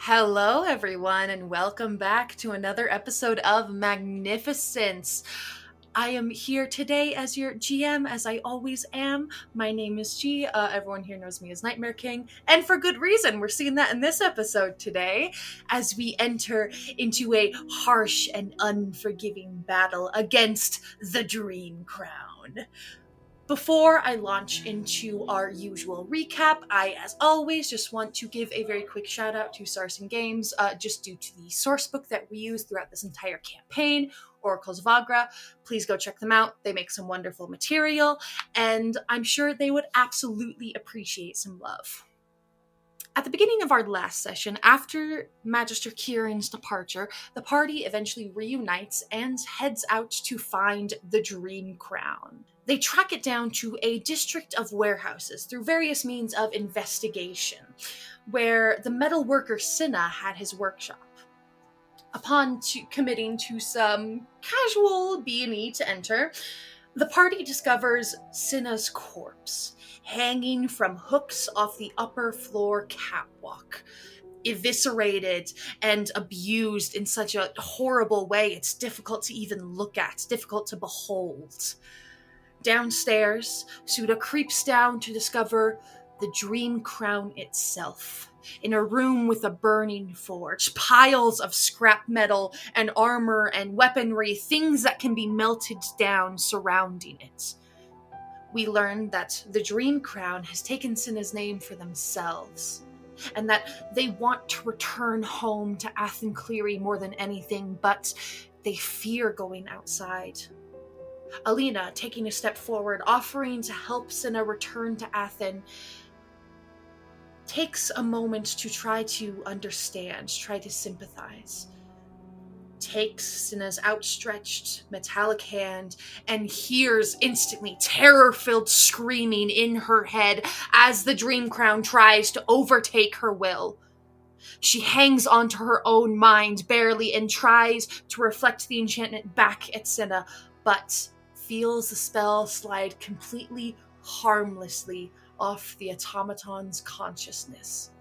Hello, everyone, and welcome back to another episode of Magnificence. I am here today as your GM, as I always am. My name is G. Everyone here knows me as Nightmare King, and for good reason. We're seeing that in this episode today, as we enter into a harsh and unforgiving battle against the Dreamcrown. Before I launch into our usual recap, I, as always, just want to give a very quick shout out to Sarsen Games, just due to the source book that we use throughout this entire campaign, Oracles of Agra. Please go check them out. They make some wonderful material, and I'm sure they would absolutely appreciate some love. At the beginning of our last session, after Magister Kieran's departure, the party eventually reunites and heads out to find the Dreamcrown. They track it down to a district of warehouses through various means of investigation, where the metal worker Cinna had his workshop. Upon committing to some casual B&E to enter, the party discovers Cinna's corpse, hanging from hooks off the upper floor catwalk, eviscerated and abused in such a horrible way it's difficult to even look at, difficult to behold. Downstairs, Suda creeps down to discover the Dreamcrown itself, in a room with a burning forge, piles of scrap metal and armor and weaponry, things that can be melted down surrounding it. We learn that the Dreamcrown has taken Cinna's name for themselves, and that they want to return home to Athen Cleary more than anything, but they fear going outside. Alina, taking a step forward, offering to help Cinna return to Athen, takes a moment to try to understand, try to sympathize. Takes Cinna's outstretched metallic hand and hears instantly terror-filled screaming in her head as the Dreamcrown tries to overtake her will. She hangs onto her own mind barely and tries to reflect the enchantment back at Cinna, but feels the spell slide completely harmlessly off the automaton's consciousness.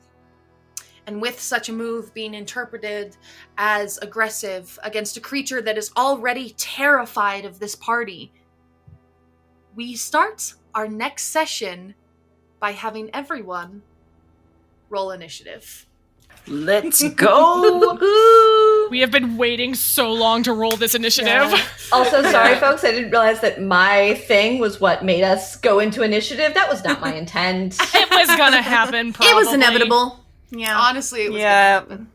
And with such a move being interpreted as aggressive against a creature that is already terrified of this party, we start our next session by having everyone roll initiative. Let's go! We have been waiting so long to roll this initiative. Yeah. Also, sorry folks, I didn't realize that my thing was what made us go into initiative. That was not my intent. It was gonna happen, probably. It was inevitable. Yeah. Honestly, it was gonna happen.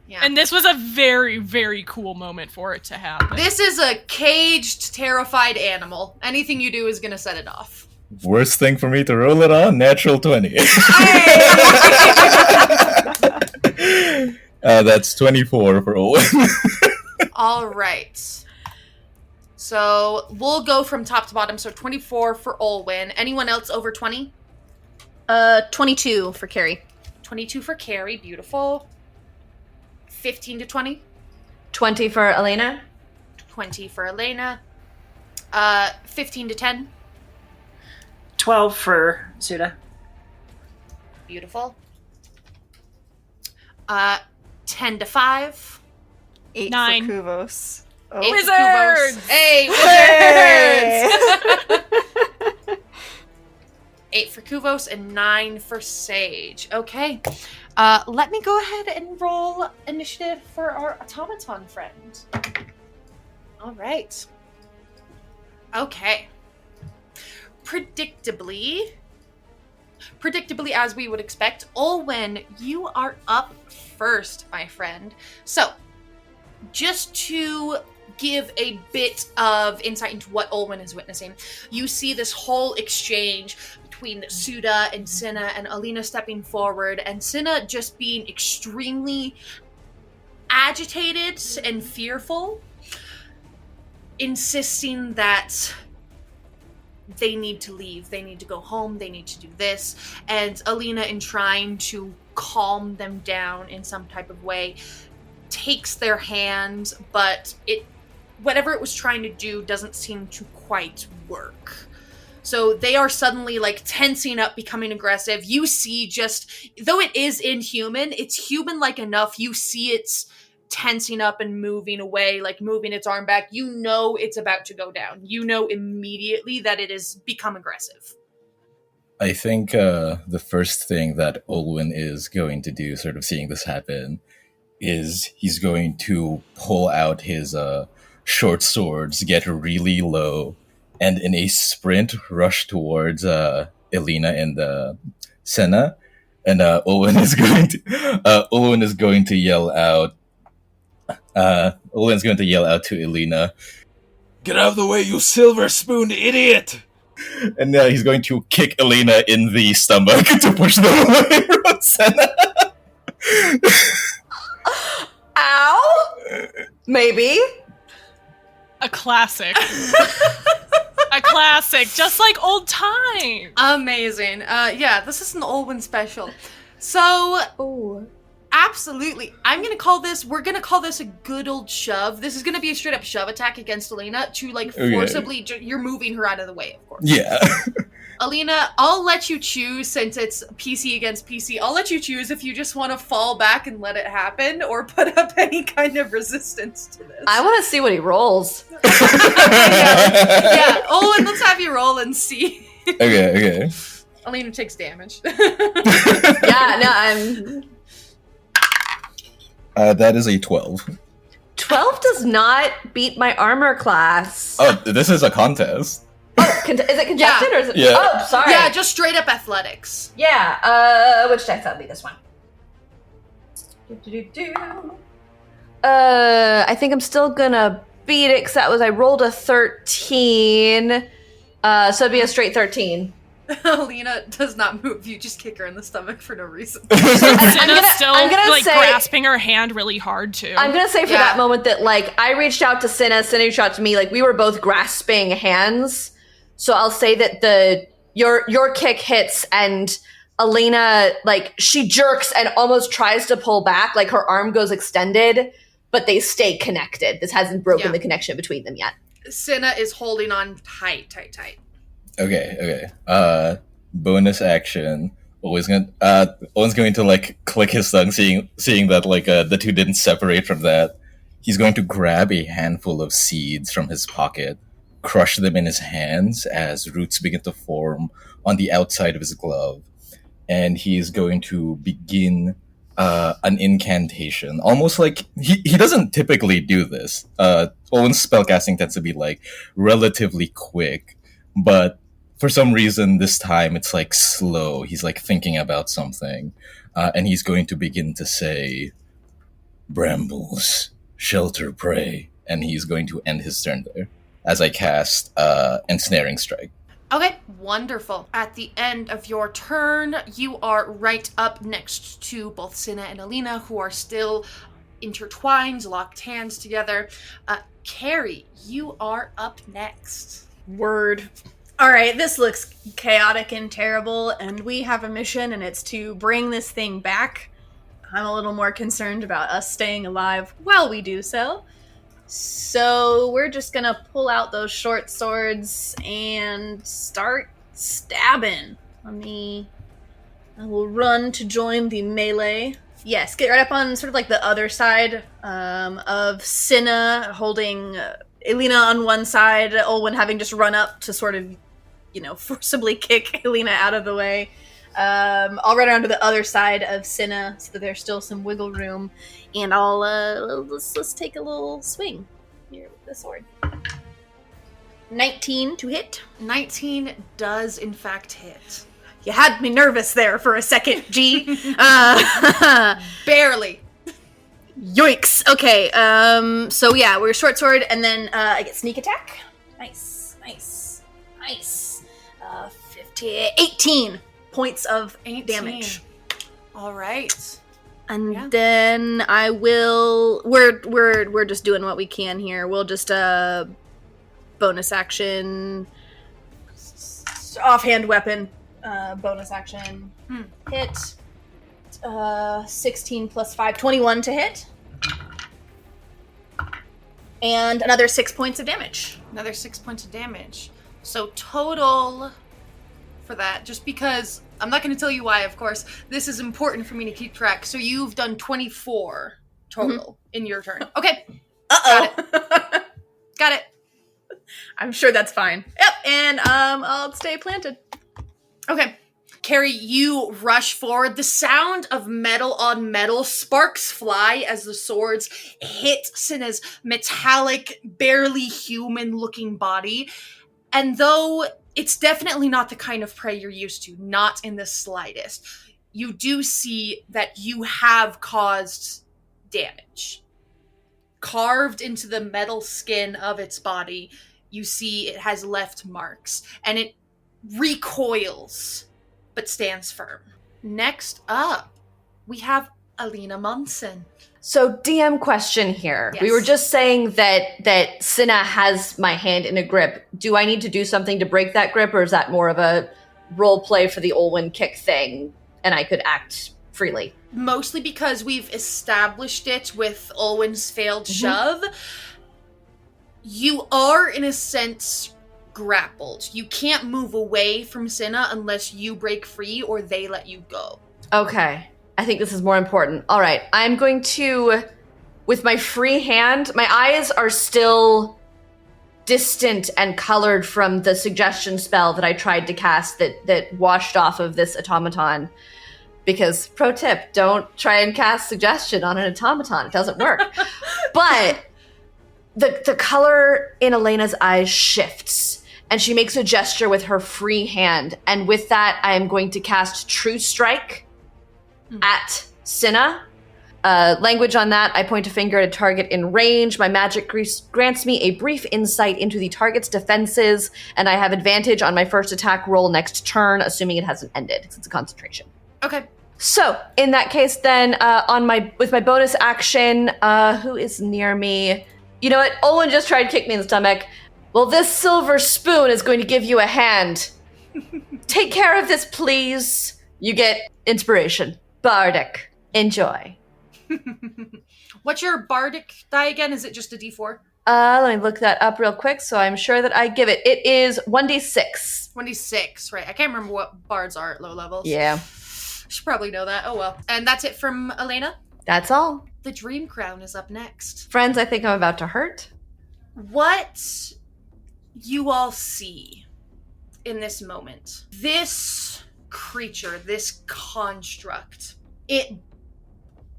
Yeah. And this was a very, very cool moment for it to happen. This is a caged, terrified animal. Anything you do is gonna set it off. Worst thing for me to roll it on, natural 20. That's 24 for Owen. All right. So we'll go from top to bottom. So 24 for Olwyn. Anyone else over 20? 22 for Carrie. 22 for Carrie. Beautiful. 15 to 20. 20 for Elena. 20 for Elena. 15 to 10. 12 for Suda. Beautiful. 10 to 5. 8 9 for Kuvos. Oh. 8 Wizards! For Kuvos. Hey, wizards! 8 for Kuvos and 9 for Sage. Okay. Let me go ahead and roll initiative for our automaton friend. All right. Okay. Predictably, as we would expect, Olwen, you are up first, my friend. So, just to give a bit of insight into what Olwen is witnessing, you see this whole exchange between Suda and Cinna and Alina stepping forward, and Cinna just being extremely agitated and fearful, insisting that they need to leave, they need to go home, they need to do this, and Alina, in trying to calm them down in some type of way, takes their hand, but whatever it was trying to do doesn't seem to quite work. So they are suddenly like tensing up, becoming aggressive. You see just, though it is inhuman, it's human-like enough. You see it's tensing up and moving away, like moving its arm back. You know it's about to go down. You know immediately that it has become aggressive. I think the first thing that Olwen is going to do, sort of seeing this happen, is he's going to pull out his short swords, get really low, and in a sprint rush towards Elena and Senna. And Olwen is going to yell out. Olwen's going to yell out to Elena, "Get out of the way, you silver spoon idiot!" And he's going to kick Elena in the stomach to push them away from Senna. Ow! Maybe. A classic. A classic, just like old times. Amazing. Yeah, this is an Olwen special. So, Ooh. absolutely. We're gonna call this a good old shove. This is gonna be a straight up shove attack against Elena to like forcibly, you're moving her out of the way, of course. Yeah. Alina, I'll let you choose, since it's PC against PC, I'll let you choose if you just want to fall back and let it happen or put up any kind of resistance to this. I want to see what he rolls. Yeah. Oh, and let's have you roll and see. Okay. Alina takes damage. Yeah, no, I'm... That is a 12. 12 does not beat my armor class. Oh, this is a contest. Oh, is it contested or is it? Yeah. Oh, sorry. Yeah, just straight up athletics. Yeah, which dice? That'll be this one. I think I'm still gonna beat it because I rolled a 13. So it'd be a straight 13. Alina does not move. You just kick her in the stomach for no reason. Senna's still I'm gonna like say- grasping her hand really hard too. I'm gonna say for that moment that like I reached out to Senna reached out to me, like we were both grasping hands. So I'll say that your kick hits and Elena, like she jerks and almost tries to pull back, like her arm goes extended, but they stay connected. This hasn't broken the connection between them yet. Cinna is holding on tight. Okay. Bonus action. Owen's going to like click his tongue, seeing that like the two didn't separate from that. He's going to grab a handful of seeds from his pocket, crush them in his hands as roots begin to form on the outside of his glove, and he's going to begin an incantation. Almost like he doesn't typically do this. Owen's spellcasting tends to be like relatively quick, but for some reason this time it's like slow. He's like thinking about something, and he's going to begin to say, "Brambles, shelter prey," and he's going to end his turn there as I cast Ensnaring Strike. Okay, wonderful. At the end of your turn, you are right up next to both Cinna and Alina, who are still intertwined, locked hands together. Carrie, you are up next. Word. All right, this looks chaotic and terrible, and we have a mission, and it's to bring this thing back. I'm a little more concerned about us staying alive while we do so. So we're just gonna pull out those short swords and start stabbing. I will run to join the melee. Yes, get right up on sort of like the other side of Cinna, holding Elena on one side, Olwen having just run up to sort of, forcibly kick Elena out of the way. I'll run around to the other side of Cinna so that there's still some wiggle room, and I'll let's take a little swing here with the sword. 19 to hit. 19 does in fact hit. You had me nervous there for a second, G. Barely. Yoinks. Okay. So yeah, we're short sword, and then I get sneak attack. Nice. 18 points of 18. damage. All right. And then I will. We're just doing what we can here. We'll just bonus action, offhand weapon, bonus action hit. 16 plus 5, 21 to hit, and another 6 points of damage. Another 6 points of damage. So total for that, just because I'm not going to tell you why, of course. This is important for me to keep track. So you've done 24 total in your turn. Okay. Uh-oh. Got it. I'm sure that's fine. Yep, and I'll stay planted. Okay. Carrie, you rush forward. The sound of metal on metal, sparks fly as the swords hit Cinna's metallic, barely human-looking body. And though it's definitely not the kind of prey you're used to, not in the slightest, you do see that you have caused damage. Carved into the metal skin of its body, you see it has left marks, and it recoils, but stands firm. Next up, we have Alina Munson. So DM question here. Yes. We were just saying that Cinna has my hand in a grip. Do I need to do something to break that grip, or is that more of a role play for the Olwen kick thing, and I could act freely? Mostly because we've established it with Olwen's failed shove. You are, in a sense, grappled. You can't move away from Cinna unless you break free or they let you go. Okay. I think this is more important. All right. I'm going to, with my free hand, my eyes are still distant and colored from the suggestion spell that I tried to cast that washed off of this automaton. Because, pro tip, don't try and cast suggestion on an automaton. It doesn't work. But the color in Elena's eyes shifts, and she makes a gesture with her free hand. And with that, I am going to cast True Strike at Cinna. Language on that, I point a finger at a target in range. My magic grants me a brief insight into the target's defenses, and I have advantage on my first attack roll next turn, assuming it hasn't ended, because it's a concentration. Okay. So, in that case, then, with my bonus action, who is near me? You know what? Olwen just tried to kick me in the stomach. Well, this silver spoon is going to give you a hand. Take care of this, please. You get inspiration. Bardic. Enjoy. What's your bardic die again? Is it just a d4? Let me look that up real quick so I'm sure that I give it. It is 1d6. 1d6, right. I can't remember what bards are at low levels. Yeah. Should probably know that. Oh well. And that's it from Elena? That's all. The Dreamcrown is up next. Friends, I think I'm about to hurt. What you all see in this moment, this creature, this construct, it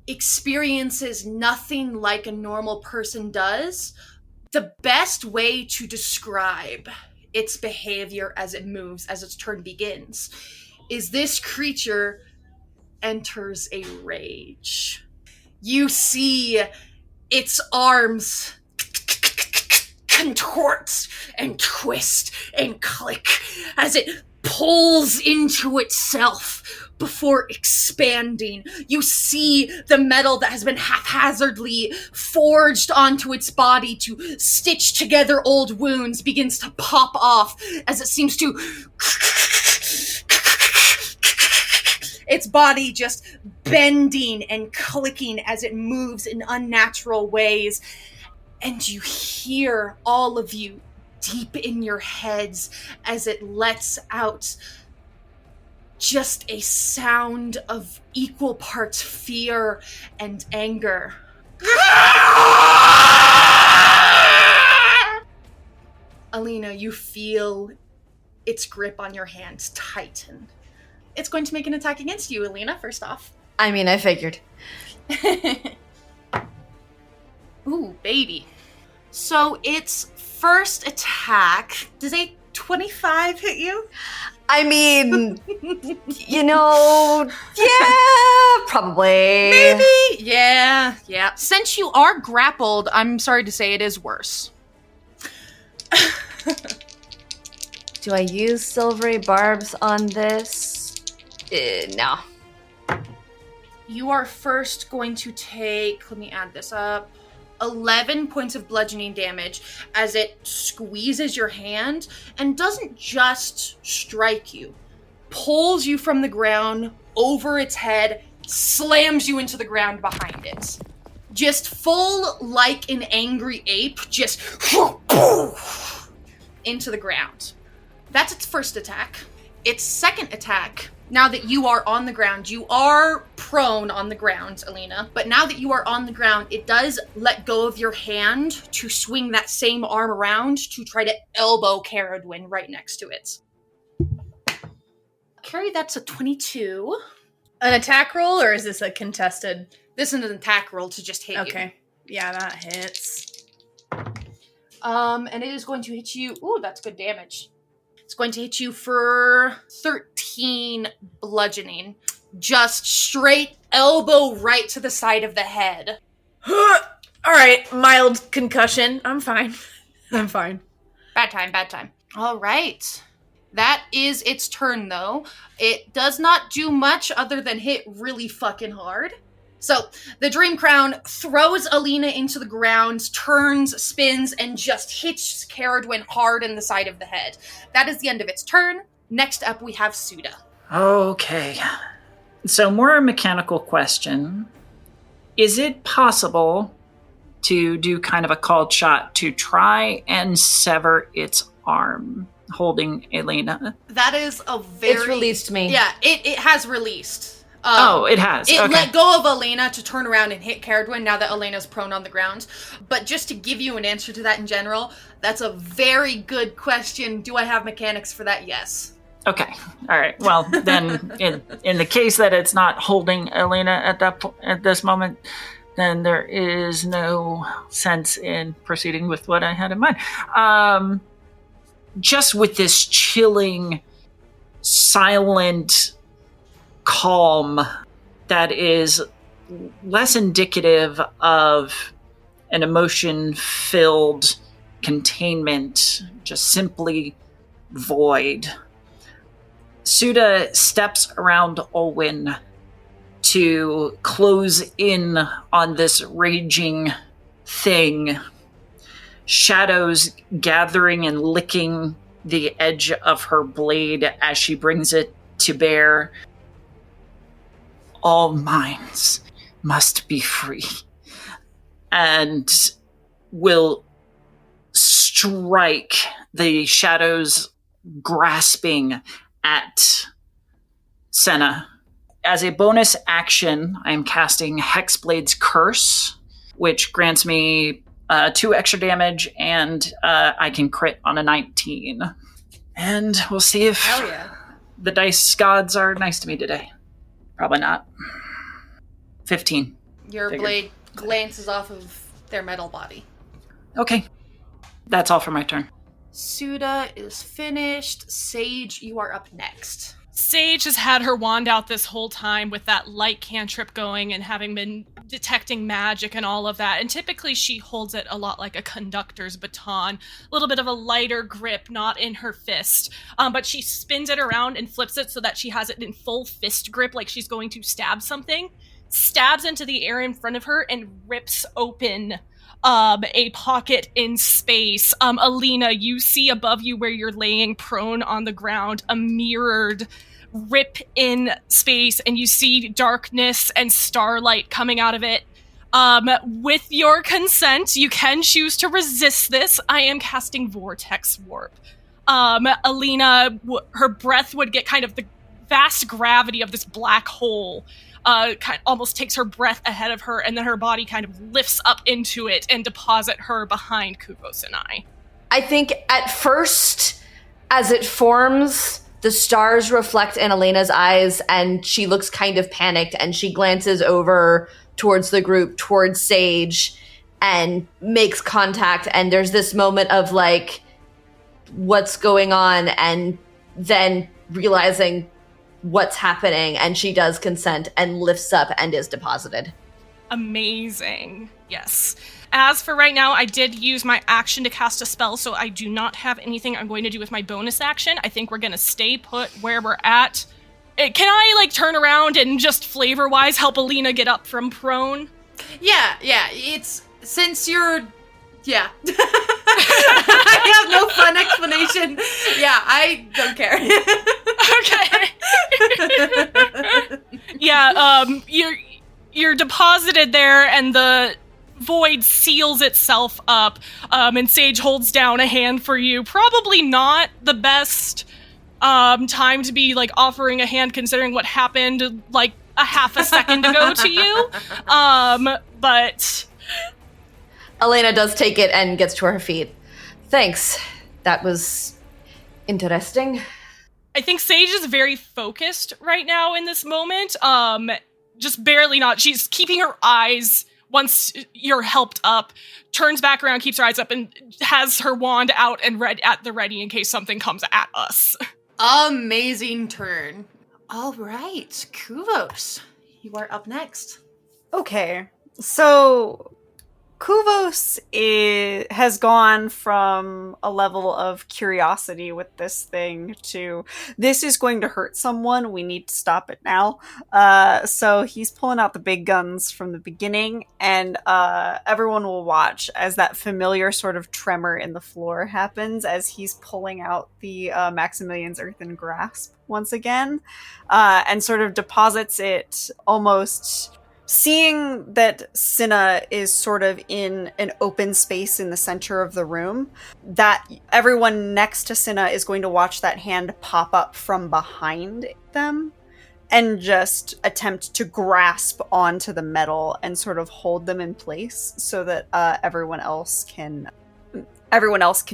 experiences nothing like a normal person does. The best way to describe its behavior as it moves, as its turn begins, is this creature enters a rage. You see its arms contort and twist and click as it pulls into itself before expanding. You see the metal that has been haphazardly forged onto its body to stitch together old wounds begins to pop off as it seems to its body just bending and clicking as it moves in unnatural ways. And you hear, all of you, deep in your heads as it lets out just a sound of equal parts fear and anger. Alina, you feel its grip on your hands tighten. It's going to make an attack against you, Alina, first off. I mean, I figured. Ooh, baby. So its first attack, does a 25 hit you? I mean, you know, yeah, probably. Maybe. Yeah. Since you are grappled, I'm sorry to say it is worse. Do I use silvery barbs on this? No. You are first going to take, let me add this up, 11 points of bludgeoning damage as it squeezes your hand and doesn't just strike you, pulls you from the ground over its head, slams you into the ground behind it. Just full like an angry ape, just into the ground. That's its first attack. Its second attack, now that you are on the ground, you are prone on the ground, Alina, but now that you are on the ground, it does let go of your hand to swing that same arm around to try to elbow Caradwin right next to it. Carrie, that's a 22. An attack roll, or is this a contested? This is an attack roll to just hit you. Okay. Yeah, that hits. And it is going to hit you. Ooh, that's good damage. It's going to hit you for 13 bludgeoning. Just straight elbow right to the side of the head. All right, mild concussion. I'm fine. I'm fine. Bad time. All right. That is its turn, though. It does not do much other than hit really fucking hard. So, the Dreamcrown throws Alina into the ground, turns, spins, and just hits Caradwin hard in the side of the head. That is the end of its turn. Next up, we have Suda. Okay. So, more mechanical question. Is it possible to do kind of a called shot to try and sever its arm holding Alina? That is a very... It's released me. Yeah, it has released. It has. It okay. let go of Elena to turn around and hit Caradwin now that Elena's prone on the ground. But just to give you an answer to that in general, that's a very good question. Do I have mechanics for that? Yes. Okay. All right. Well, then, in the case that it's not holding Elena at this moment, then there is no sense in proceeding with what I had in mind. Just with this chilling, silent calm that is less indicative of an emotion-filled containment, just simply void. Suda steps around Olwyn to close in on this raging thing, shadows gathering and licking the edge of her blade as she brings it to bear. All minds must be free, and will strike the shadows, grasping at Senna. As a bonus action, I am casting Hexblade's Curse, which grants me 2 extra damage, and I can crit on a 19. And we'll see if the dice gods are nice to me today. Probably not. 15. Your blade glances off of their metal body. Okay. That's all for my turn. Suda is finished. Sage, you are up next. Sage has had her wand out this whole time with that light cantrip going and having been detecting magic and all of that. And typically she holds it a lot like a conductor's baton, a little bit of a lighter grip, not in her fist. But she spins it around and flips it so that she has it in full fist grip, like she's going to stab something, stabs into the air in front of her and rips open a pocket in space. Alina, you see above you where you're laying prone on the ground, a mirrored rip in space, and you see darkness and starlight coming out of it. With your consent, you can choose to resist this. I am casting Vortex Warp. Alina, her breath would get kind of the vast gravity of this black hole almost takes her breath ahead of her, and then her body kind of lifts up into it and deposit her behind Kuvos and I. I think at first, as it forms, the stars reflect in Elena's eyes, and she looks kind of panicked, and she glances over towards the group, towards Sage, and makes contact, and there's this moment of, like, what's going on, and then realizing what's happening, and she does consent and lifts up and is deposited. Amazing. Yes. As for right now, I did use my action to cast a spell, so I do not have anything I'm going to do with my bonus action. I think we're going to stay put where we're at. Can I, turn around and just flavor-wise help Alina get up from prone? Yeah, it's... Since you're... Yeah. I have no fun explanation. Yeah, I don't care. Okay. Yeah, you're deposited there, and the void seals itself up, and Sage holds down a hand for you. Probably not the best time to be like offering a hand considering what happened like a half a second ago to you. But Elena does take it and gets to her feet. Thanks. That was interesting. I think Sage is very focused right now in this moment. Just barely not. She's keeping her eyes, once you're helped up, turns back around, keeps her eyes up, and has her wand out and at the ready in case something comes at us. Amazing turn. All right, Kuvos, you are up next. Okay, so Kuvos has gone from a level of curiosity with this thing to, this is going to hurt someone, we need to stop it now. So he's pulling out the big guns from the beginning, and everyone will watch as that familiar sort of tremor in the floor happens as he's pulling out the Maximilian's Earthen Grasp once again, and sort of deposits it almost... Seeing that Cinna is sort of in an open space in the center of the room, that everyone next to Cinna is going to watch that hand pop up from behind them and just attempt to grasp onto the metal and sort of hold them in place so that everyone else can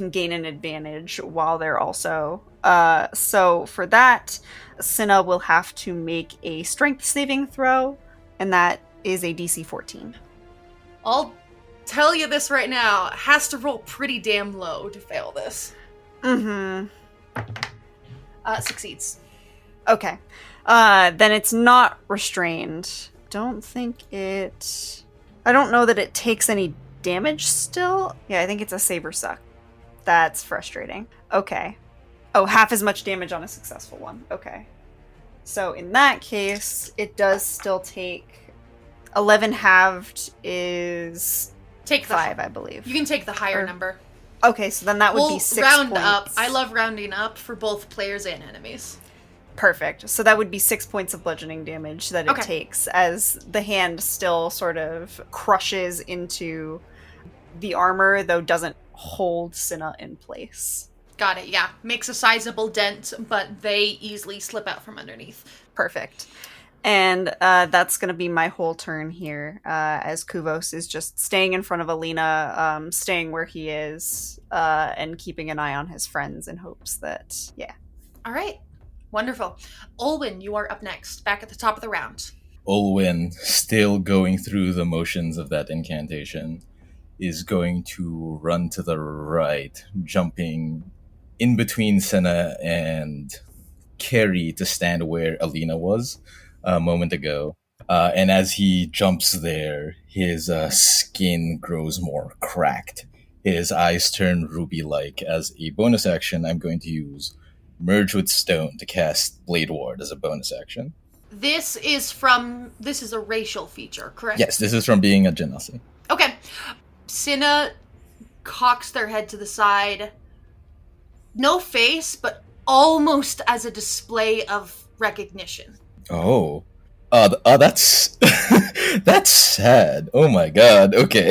gain an advantage while they're also... So for that, Cinna will have to make a strength saving throw, and that is a DC 14. I'll tell you this right now, has to roll pretty damn low to fail this. Mm-hmm. Succeeds. Okay. Then it's not restrained. I don't know that it takes any damage still. Yeah, I think it's a save or suck. That's frustrating. Okay. Oh, half as much damage on a successful one. Okay. So in that case, it does still take... 11 halved is Take 5, I believe. You can take the higher number. Okay, so then that would be 6 round points. up. I love rounding up for both players and enemies. Perfect. So that would be 6 points of bludgeoning damage that it takes as the hand still sort of crushes into the armor, though doesn't hold Cinna in place. Got it, yeah. Makes a sizable dent, but they easily slip out from underneath. Perfect. And that's going to be my whole turn here, as Kuvos is just staying in front of Alina, staying where he is, and keeping an eye on his friends in hopes that, yeah. All right. Wonderful. Olwyn, you are up next, back at the top of the round. Olwyn, still going through the motions of that incantation, is going to run to the right, jumping in between Senna and Carrie to stand where Alina was a moment ago. And as he jumps there, his skin grows more cracked. His eyes turn ruby-like. As a bonus action, I'm going to use Merge with Stone to cast Blade Ward as a bonus action. This is a racial feature, correct? Yes, this is from being a Genasi. Okay. Cinna cocks their head to the side. No face, but almost as a display of recognition. Oh. That's... that's sad. Oh my god, okay.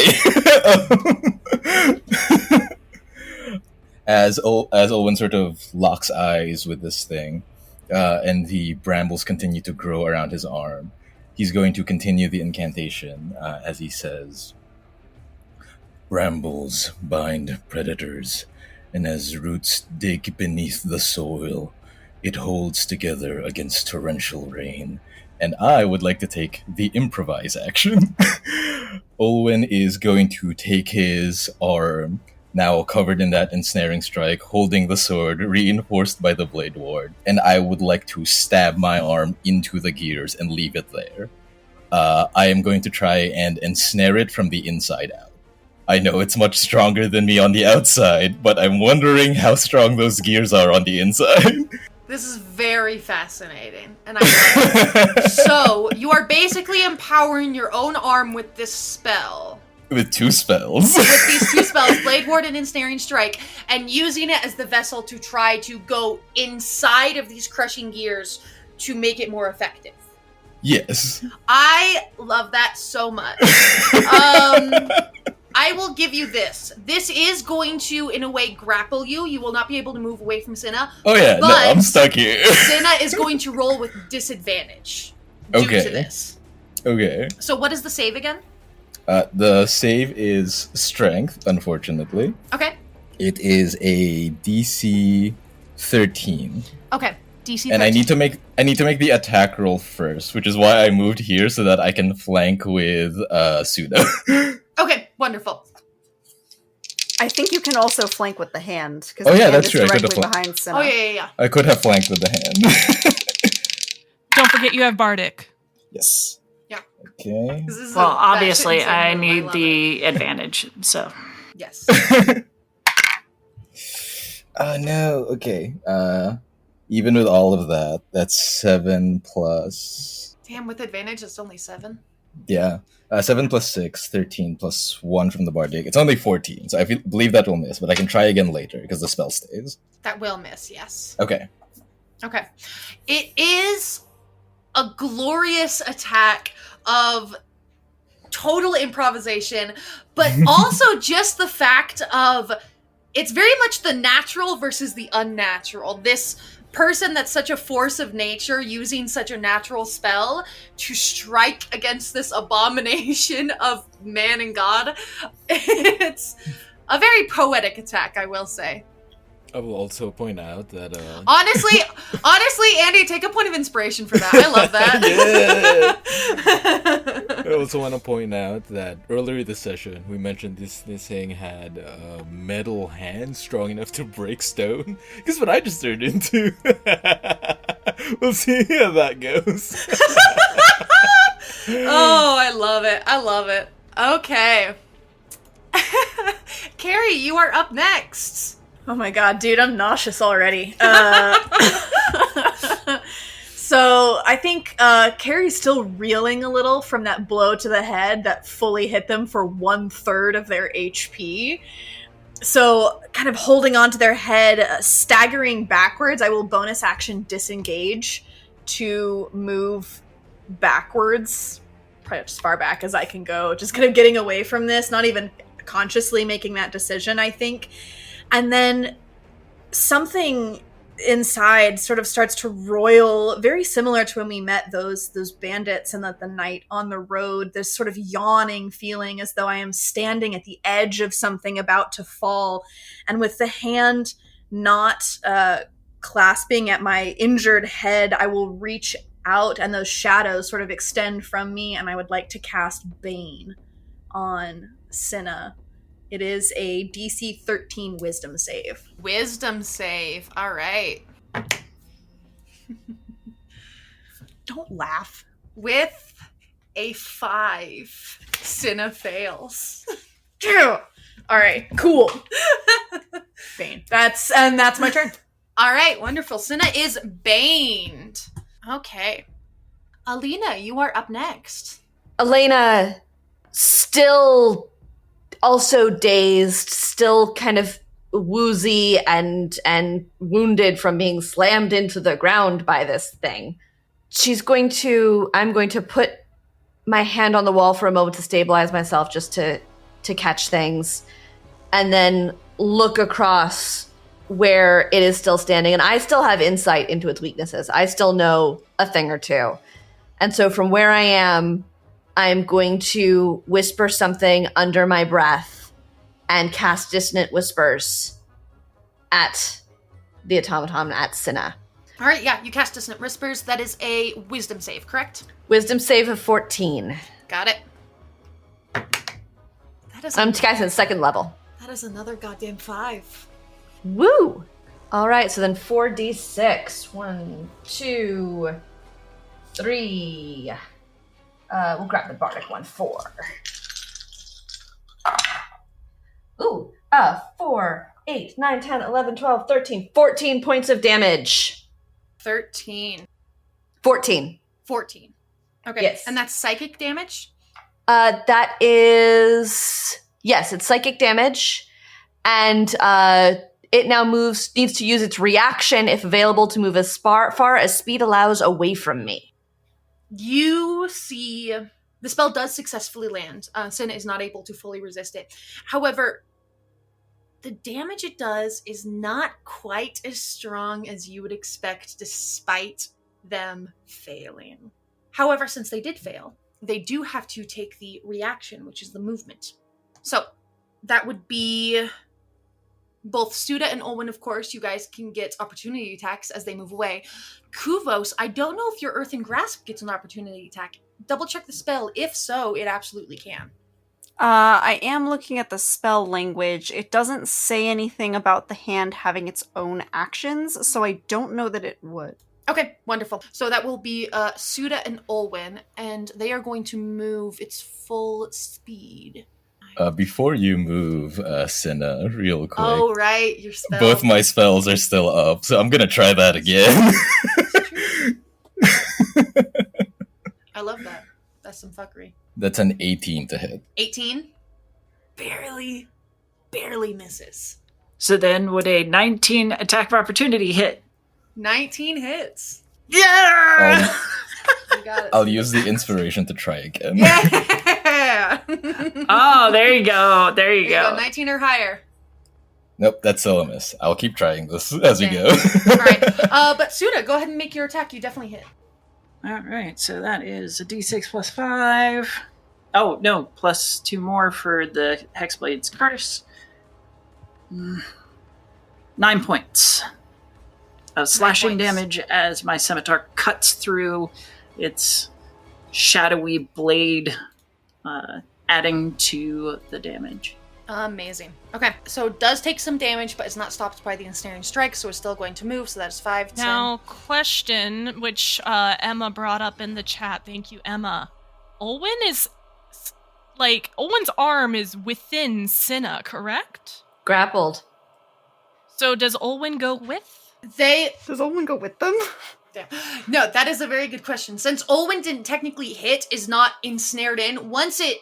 As Olwen sort of locks eyes with this thing, and the brambles continue to grow around his arm, he's going to continue the incantation, as he says, "Brambles bind predators, and as roots dig beneath the soil, it holds together against torrential rain." And I would like to take the improvise action. Olwen is going to take his arm, now covered in that ensnaring strike, holding the sword, reinforced by the Blade Ward, and I would like to stab my arm into the gears and leave it there. I am going to try and ensnare it from the inside out. I know it's much stronger than me on the outside, but I'm wondering how strong those gears are on the inside. This is very fascinating, and I love it. So, you are basically empowering your own arm with this spell. With 2 spells. With these 2 spells, Blade Ward and Ensnaring Strike, and using it as the vessel to try to go inside of these crushing gears to make it more effective. Yes. I love that so much. I will give you this. This is going to, in a way, grapple you. You will not be able to move away from Cinna. Oh yeah, no, But I'm stuck here. Cinna is going to roll with disadvantage due Okay. to this. Okay. So what is the save again? The save is strength, unfortunately. Okay. It is a DC 13. Okay. DC 13. And I need to make the attack roll first, which is why I moved here so that I can flank with Pseudo. Okay, wonderful. I think you can also flank with the hand. Oh, the yeah, hand that's is true. I could directly have behind Cinna. Oh, yeah. I could have flanked with the hand. Don't forget you have Bardic. Yes. Yeah. Okay. This is Well, a obviously, batshit insane I move. need love the advantage, so. it. Yes. Oh no. Okay. Even with all of that, that's 7 plus. Damn, with advantage, it's only 7. Yeah. 7 plus 6, 13 plus 1 from the Bardic. It's only 14, so I believe that will miss, but I can try again later because the spell stays. That will miss, yes. Okay. Okay. It is a glorious attack of total improvisation, but also just the fact of it's very much the natural versus the unnatural. This person that's such a force of nature using such a natural spell to strike against this abomination of man and god. It's a very poetic attack, I will say. I will also point out that Honestly, Andy, take a point of inspiration for that. I love that. I also want to point out that earlier this session we mentioned this thing had a metal hand strong enough to break stone. Guess what I just turned into? We'll see how that goes. Oh, I love it. I love it. Okay. Carrie, you are up next. Oh my god, dude, I'm nauseous already. So I think Carrie's still reeling a little from that blow to the head that fully hit them for 1/3 of their HP. So kind of holding onto their head, staggering backwards, I will bonus action disengage to move backwards, probably as far back as I can go. Just kind of getting away from this, not even consciously making that decision, I think. And then something inside sort of starts to roil, very similar to when we met those bandits and the night on the road. This sort of yawning feeling as though I am standing at the edge of something about to fall. And with the hand not clasping at my injured head, I will reach out and those shadows sort of extend from me, and I would like to cast Bane on Cinna. It is a DC 13 wisdom save. Wisdom save. All right. Don't laugh. With a 5, Cinna fails. All right, cool. Bane. That's my turn. All right, wonderful. Cinna is baned. Okay. Alina, you are up next. Elena, still also dazed, still kind of woozy and wounded from being slammed into the ground by this thing. I'm going to put my hand on the wall for a moment to stabilize myself, just to catch things, and then look across where it is still standing. And I still have insight into its weaknesses. I still know a thing or two. And so from where I am, I'm going to whisper something under my breath and cast Dissonant Whispers at the automaton, at Cinna. All right, yeah, you cast Dissonant Whispers. That is a wisdom save, correct? Wisdom save of 14. Got it. That is I'm casting second level. That is another goddamn 5. Woo! All right, so then 4d6. 1, 2, 3. We'll grab the bardic one. 4. Ooh, 4, 8, 9, 10, 11, 12, 13, 14 points of damage. 13. 14. 14. Okay. Yes. And that's psychic damage? That is... Yes, it's psychic damage. And it now needs to use its reaction, if available, to move as far as speed allows away from me. You see the spell does successfully land. Cinna is not able to fully resist it. However, the damage it does is not quite as strong as you would expect despite them failing. However, since they did fail, they do have to take the reaction, which is the movement. So that would be both Suda and Olwen, of course. You guys can get opportunity attacks as they move away. Kuvos, I don't know if your Earthen Grasp gets an opportunity attack. Double check the spell. If so, it absolutely can. I am looking at the spell language. It doesn't say anything about the hand having its own actions, so I don't know that it would. Okay, wonderful. So that will be Suda and Olwen, and they are going to move its full speed. Before you move, Cinna, real quick. Oh, right, your spell. Both my spells are still up, so I'm gonna try that again. I love that. That's some fuckery. That's an 18 to hit. 18? Barely misses. So then would a 19 attack of opportunity hit? 19 hits. Yeah! You got it. I'll use the inspiration to try again. Yeah! Oh, there you go. There you There you go. 19 or higher. Nope, that's still a miss. I'll keep trying this as we Okay. go. Alright, but Suda, go ahead and make your attack. You definitely hit. All right, so that is a d6 plus 5. Oh, no, plus 2 more for the Hexblade's Curse. 9 points of slashing 9 points. damage as my scimitar cuts through its shadowy blade, adding to the damage. Amazing. Okay, so it does take some damage, but it's not stopped by the ensnaring strike, so it's still going to move, so that's 5, 10. Now, question, which Emma brought up in the chat. Thank you, Emma. Olwen is, Olwen's arm is within Cinna, correct? Grappled. So does Olwen go with? Does Olwen go with them? No, that is a very good question. Since Olwen didn't technically hit, is not ensnared in, once it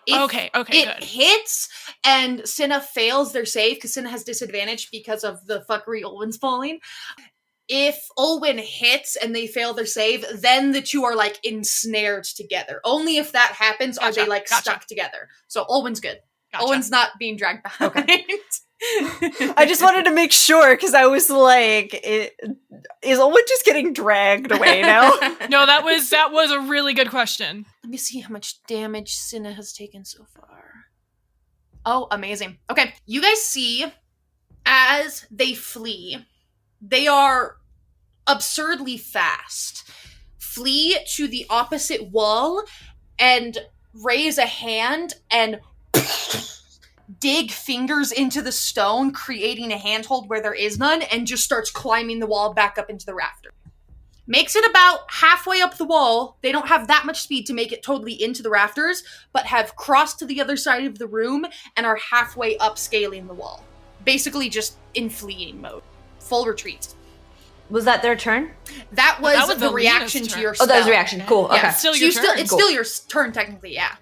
Okay, it good. hits and Cinna fails their save, because Cinna has disadvantage because of the fuckery Olwen's falling. If Olwen hits and they fail their save, then the two are ensnared together. Only if that happens are Gotcha, they gotcha. stuck together. So Olwen's good. Gotcha. Olwen's not being dragged behind. Okay. I just wanted to make sure, because I was like, is Olwen just getting dragged away now? No, that was a really good question. Let me see how much damage Cinna has taken so far. Oh, amazing. Okay, you guys see as they flee, they are absurdly fast. Flee to the opposite wall and raise a hand and dig fingers into the stone, creating a handhold where there is none, and just starts climbing the wall back up into the rafter. Makes it about halfway up the wall. They don't have that much speed to make it totally into the rafters, but have crossed to the other side of the room and are halfway up scaling the wall. Basically just in fleeing mode. Full retreat. Was that their turn? That was, That was the Alina's reaction to turn. your Oh, spell. that was a reaction. Cool. Okay. Yeah, Still so your you turn. it's Cool. still your turn technically, yeah.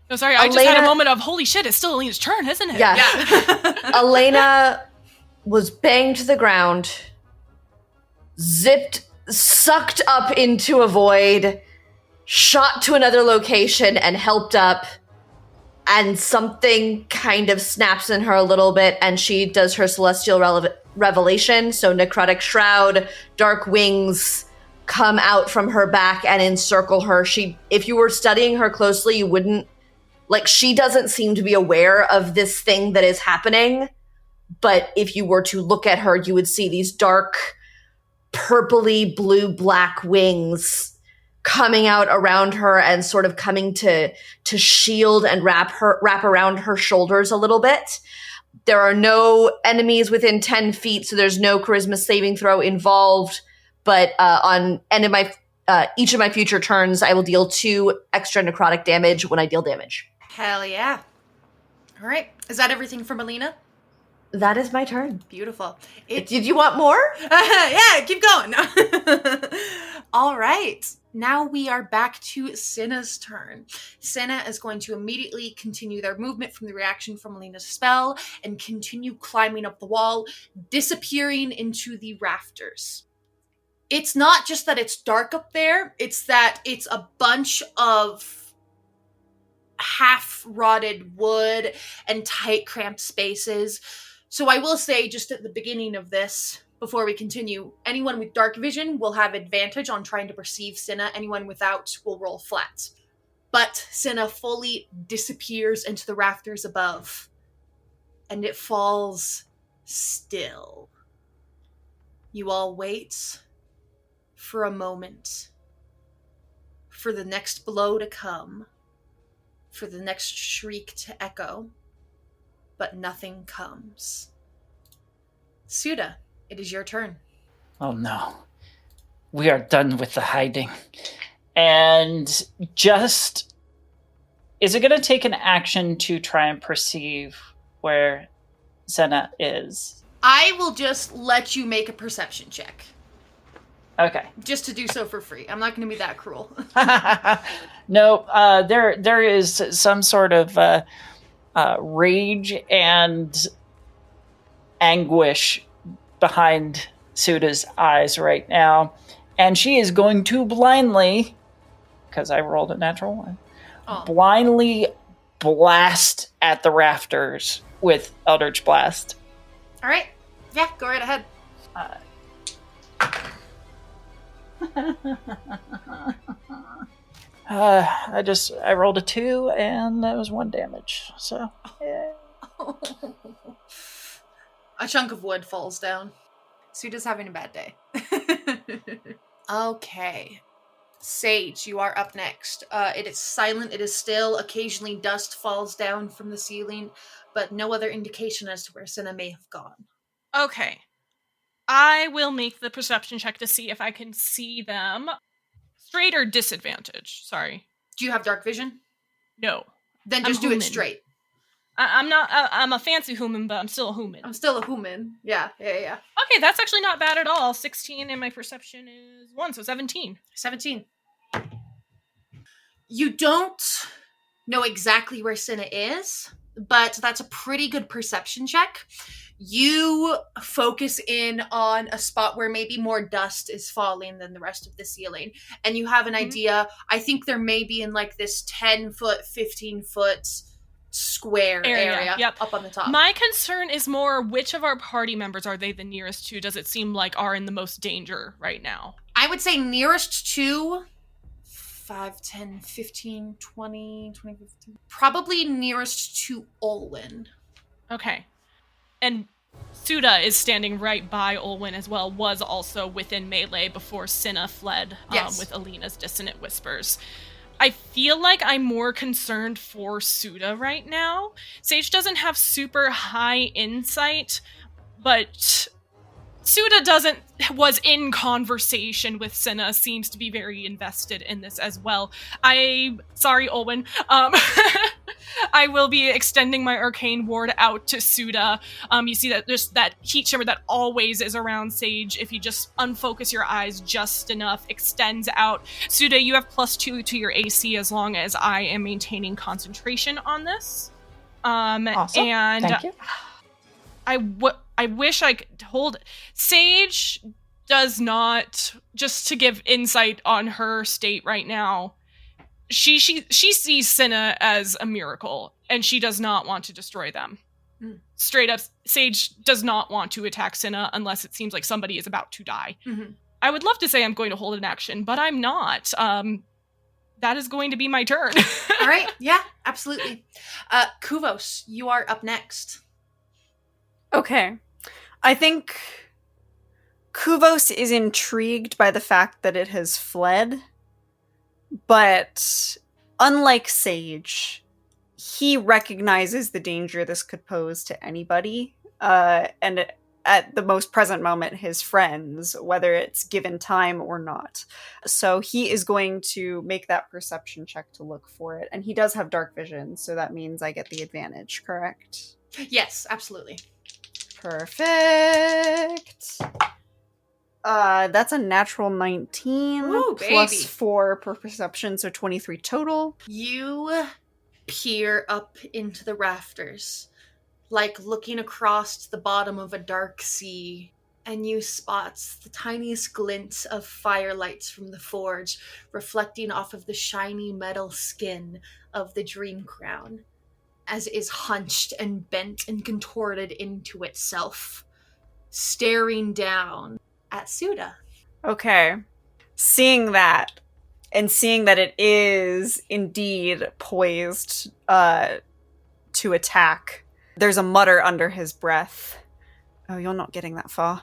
No, sorry, I just had a Elena- moment of, holy shit, it's still Alina's turn, isn't it? Yeah. Elena was banged to the ground, sucked up into a void, shot to another location, and helped up. And something kind of snaps in her a little bit, and she does her celestial revelation. So necrotic shroud, dark wings come out from her back and encircle her. If you were studying her closely, you wouldn't. She doesn't seem to be aware of this thing that is happening, but if you were to look at her, you would see these dark, purpley blue-black wings coming out around her and sort of coming to shield and wrap around her shoulders a little bit. There are no enemies within 10 feet, so there's no charisma saving throw involved, but on each of my future turns, I will deal 2 extra necrotic damage when I deal damage. Hell yeah. All right. Is that everything from Alina? That is my turn. Beautiful. Did you want more? Yeah, keep going. All right. Now we are back to Cinna's turn. Cinna is going to immediately continue their movement from the reaction from Alina's spell and continue climbing up the wall, disappearing into the rafters. It's not just that it's dark up there, it's that it's a bunch of half-rotted wood and tight, cramped spaces. So I will say, just at the beginning of this, before we continue, anyone with dark vision will have advantage on trying to perceive Cinna. Anyone without will roll flat. But Cinna fully disappears into the rafters above, and it falls still. You all wait for a moment, for the next blow to come, for the next shriek to echo, but nothing comes. Suda, it is your turn. Oh no. We are done with the hiding. And just... Is it going to take an action to try and perceive where Senna is? I will just let you make a perception check. Okay. Just to do so for free. I'm not going to be that cruel. No, there is some sort of rage and anguish behind Suda's eyes right now. And she is going to blindly, because I rolled a natural one, blindly blast at the rafters with Eldritch Blast. All right. Yeah, go right ahead. I rolled a 2 and that was 1 damage. So, yeah. A chunk of wood falls down. Suda's having a bad day. Okay. Sage, you are up next. It is silent. It is still. Occasionally dust falls down from the ceiling, but no other indication as to where Cinna may have gone. Okay. I will make the perception check to see if I can see them. Straight or disadvantage? Sorry. Do you have dark vision? No. Then just do it straight. I'm not. I'm a fancy human, but I'm still a human. I'm still a human. Yeah. Okay, that's actually not bad at all. 16 and my perception is 1, so 17. 17. You don't know exactly where Cinna is, but that's a pretty good perception check. You focus in on a spot where maybe more dust is falling than the rest of the ceiling, and you have an idea. I think there may be in like this 10-foot, 15-foot square area up on the top. My concern is more which of our party members are they the nearest to? Does it seem like are in the most danger right now? I would say nearest to 5, 10, 15, 20, 15. Probably nearest to Olwen. Okay. And Suda is standing right by Olwen as well, was also within melee before Cinna fled with Alina's dissonant whispers. I feel like I'm more concerned for Suda right now. Sage doesn't have super high insight, but Suda was in conversation with Cinna, seems to be very invested in this as well. Sorry, Olwen. I will be extending my arcane ward out to Suda. You see that there's that heat shimmer that always is around Sage. If you just unfocus your eyes just enough, extends out. Suda, you have +2 to your AC as long as I am maintaining concentration on this. Awesome. And thank you. I wish I could hold. Sage does not, just to give insight on her state right now, she sees Cinna as a miracle, and she does not want to destroy them. Straight up, Sage does not want to attack Cinna unless it seems like somebody is about to die. Mm-hmm. I would love to say I'm going to hold an action, but I'm not. That is going to be my turn. All right, yeah, absolutely. Kuvos, you are up next. Okay. I think Kuvos is intrigued by the fact that it has fled, but unlike Sage, he recognizes the danger this could pose to anybody, and at the most present moment, his friends, whether it's given time or not. So he is going to make that perception check to look for it, and he does have dark vision, so that means I get the advantage, correct? Yes, absolutely. Perfect. That's a natural 19. Ooh, baby. Plus 4 per perception, so 23 total. You peer up into the rafters, like looking across the bottom of a dark sea. and you spot the tiniest glint of firelights from the forge reflecting off of the shiny metal skin of the Dreamcrown as it is hunched and bent and contorted into itself, staring down at Suda. Okay. Seeing that, and seeing that it is indeed poised to attack, there's a mutter under his breath. Oh, you're not getting that far.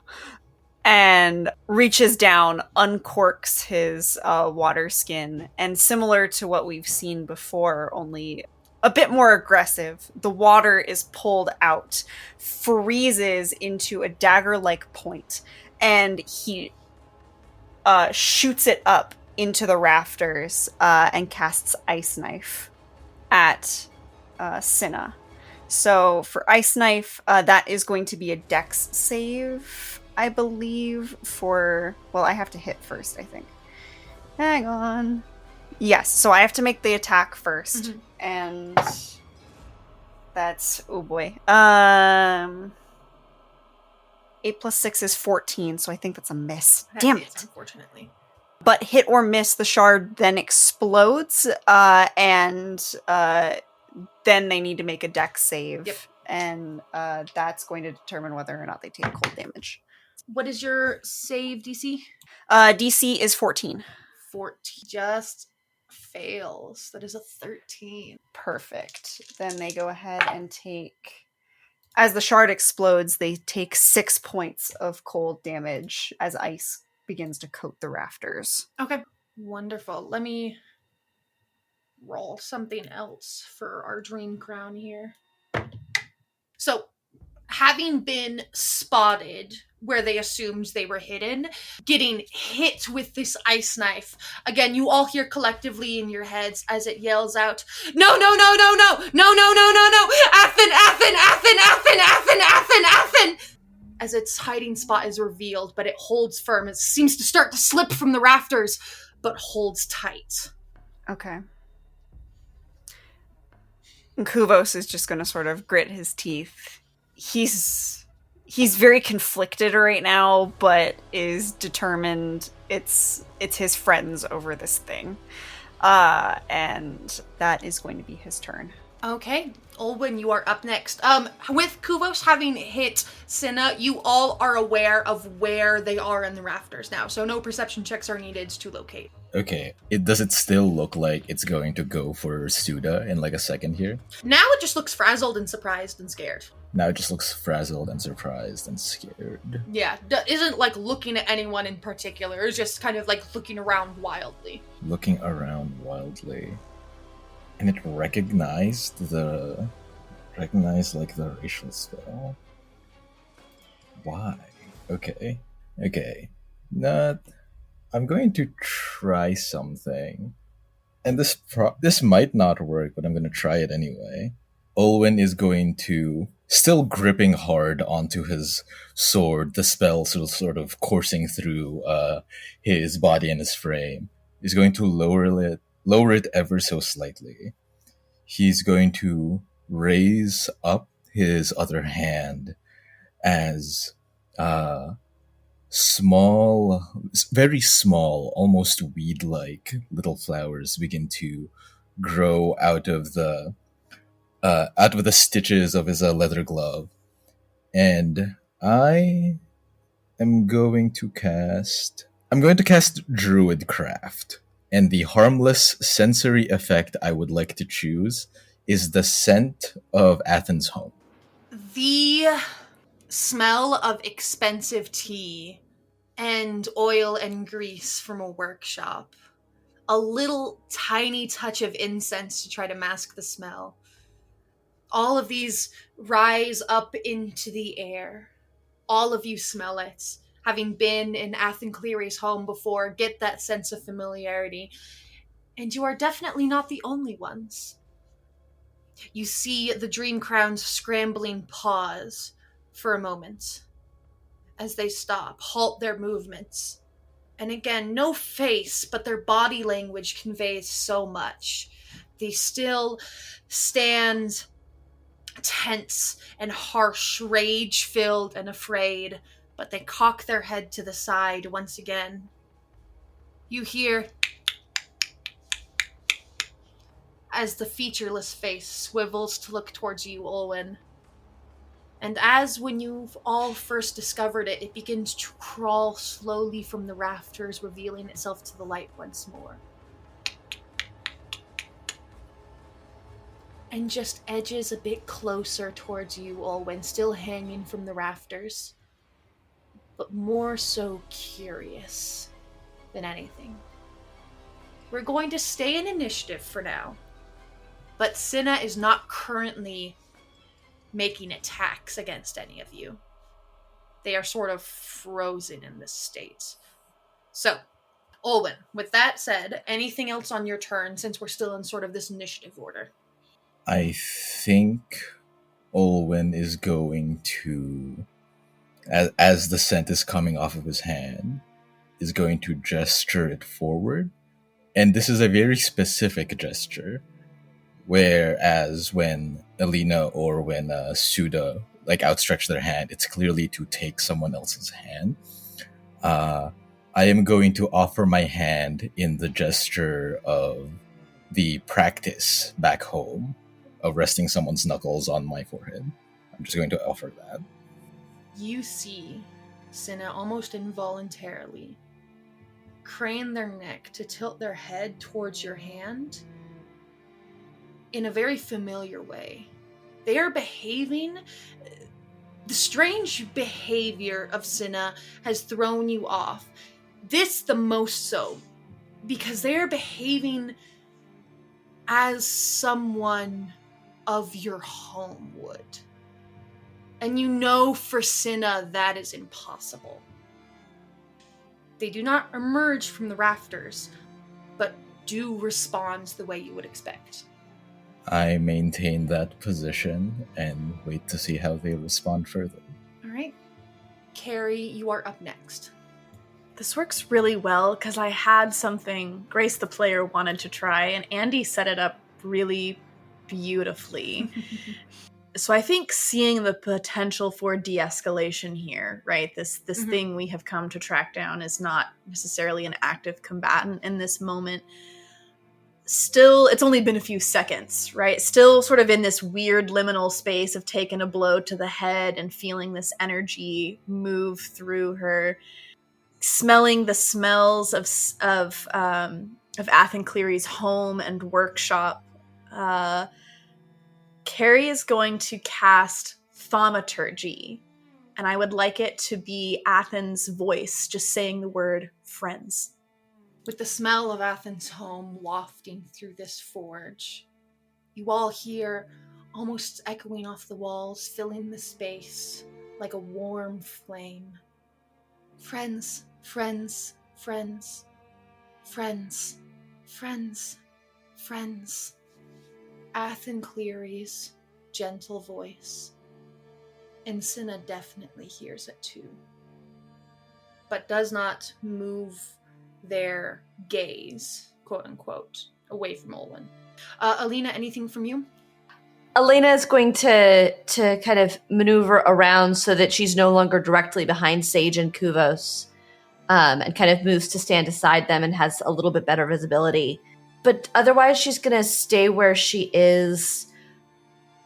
And reaches down, uncorks his water skin, and similar to what we've seen before, only a bit more aggressive, the water is pulled out, freezes into a dagger-like point, and he shoots it up into the rafters and casts Ice Knife at Cinna. So for Ice Knife, that is going to be a dex save, I believe, for... Well, I have to hit first, I think. Hang on. Yes, so I have to make the attack first. Mm-hmm. And that's... Oh boy. 8 plus 6 is 14, so I think that's a miss. Damn it. Unfortunately. But hit or miss, the shard then explodes, and then they need to make a dex save. Yep. And that's going to determine whether or not they take cold damage. What is your save DC? DC is 14. 14. Just fails. That is a 13. Perfect. Then they go ahead and take... As the shard explodes, they take 6 points of cold damage as ice begins to coat the rafters. Okay. Wonderful. Let me roll something else for our Dreamcrown here. So, having been spotted where they assumed they were hidden, getting hit with this ice knife, again, you all hear collectively in your heads as it yells out, "No, no, no, no, no, no, no, no, no, no, Athen, Athen, Athen, Athen, Athen, Athen, Athen!" As its hiding spot is revealed, but it holds firm. It seems to start to slip from the rafters, but holds tight. Okay. And Kuvos is just going to sort of grit his teeth. He's very conflicted right now, but is determined it's his friends over this thing. And that is going to be his turn. Okay, Olwyn, you are up next. With Kuvos having hit Cinna, you all are aware of where they are in the rafters now, so no perception checks are needed to locate. Okay, does it still look like it's going to go for Suda in like a second here? Now it just looks frazzled and surprised and scared. Now it just looks frazzled and surprised and scared. Yeah, isn't like looking at anyone in particular, it's just kind of like looking around wildly. Looking around wildly. And it recognized the racial spell. Why? Okay. I'm going to try something. And this might not work, but I'm going to try it anyway. Olwyn is going to, still gripping hard onto his sword, the spell sort of coursing through his body and his frame, is going to lower it ever so slightly. He's going to raise up his other hand as small, very small, almost weed-like little flowers begin to grow out of the stitches of his leather glove. And I am going to cast Druidcraft. And the harmless sensory effect I would like to choose is the scent of Athens' home. The smell of expensive tea and oil and grease from a workshop. A little tiny touch of incense to try to mask the smell. All of these rise up into the air. All of you smell it. Having been in Athen Cleary's home before, get that sense of familiarity. And you are definitely not the only ones. You see the Dreamcrown's scrambling pause for a moment as they stop, halt their movements. And again, no face, but their body language conveys so much. They still stand tense and harsh, rage-filled and afraid, but they cock their head to the side once again. You hear as the featureless face swivels to look towards you, Olwen. And as when you've all first discovered it, it begins to crawl slowly from the rafters, revealing itself to the light once more. And just edges a bit closer towards you, Olwen, still hanging from the rafters. But more so curious than anything. We're going to stay in initiative for now. But Cinna is not currently making attacks against any of you. They are sort of frozen in this state. So, Olwen, with that said, anything else on your turn since we're still in sort of this initiative order? I think Olwen is going to, as the scent is coming off of his hand, is going to gesture it forward. And this is a very specific gesture. Whereas when Alina or when Suda outstretch their hand, it's clearly to take someone else's hand. I am going to offer my hand in the gesture of the practice back home of resting someone's knuckles on my forehead. I'm just going to offer that. You see Cinna almost involuntarily crane their neck to tilt their head towards your hand in a very familiar way. They are behaving. The strange behavior of Cinna has thrown you off. This the most so, because they are behaving as someone of your home would. And you know for Cinna that is impossible. They do not emerge from the rafters, but do respond the way you would expect. I maintain that position and wait to see how they respond further. All right. Carrie, you are up next. This works really well because I had something Grace the player wanted to try, and Andy set it up really beautifully. So I think seeing the potential for de-escalation here, right? This thing we have come to track down is not necessarily an active combatant in this moment. Still, it's only been a few seconds, right? Still sort of in this weird liminal space of taking a blow to the head and feeling this energy move through her, smelling the smells of Athen Cleary's home and workshop. Carrie is going to cast Thaumaturgy, and I would like it to be Athen's voice just saying the word friends. With the smell of Athen's home wafting through this forge, you all hear, almost echoing off the walls, filling the space like a warm flame. Friends, friends, friends, friends, friends, friends. Athen Cleary's gentle voice. And Cinna definitely hears it too, but does not move their gaze, quote unquote, away from Olwen. Alina, anything from you? Elena is going to kind of maneuver around so that she's no longer directly behind Sage and Kuvos, and kind of moves to stand aside them and has a little bit better visibility. But otherwise, she's going to stay where she is.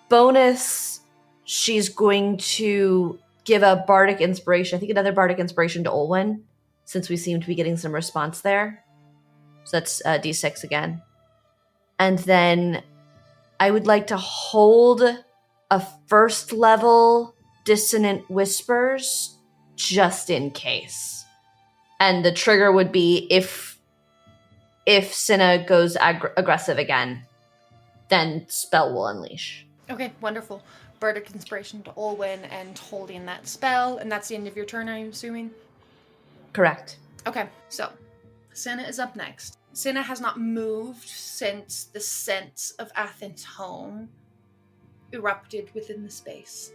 Bonus, she's going to give a bardic inspiration. I think another bardic inspiration to Olwen, since we seem to be getting some response there. So that's D6 again. And then I would like to hold a first level Dissonant Whispers just in case. And the trigger would be if Cinna goes aggressive again, then spell will unleash. Okay, wonderful. Bardic inspiration to Olwen and holding that spell, and that's the end of your turn, I'm assuming? Correct. Okay, so Cinna is up next. Cinna has not moved since the sense of Athen's home erupted within the space,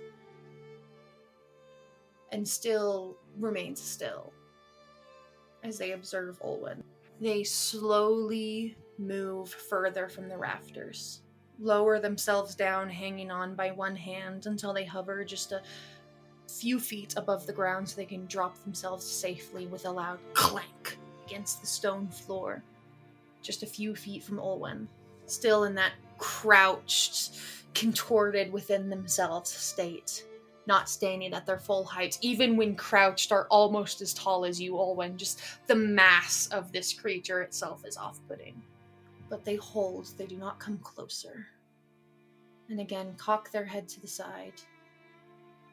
and still remains still as they observe Olwen. They slowly move further from the rafters, lower themselves down, hanging on by one hand until they hover just a few feet above the ground so they can drop themselves safely with a loud clank against the stone floor. Just a few feet from Olwen, still in that crouched, contorted within themselves state, not standing at their full height, even when crouched are almost as tall as you, Olwen. Just the mass of this creature itself is off-putting. But they hold, they do not come closer. And again, cock their head to the side.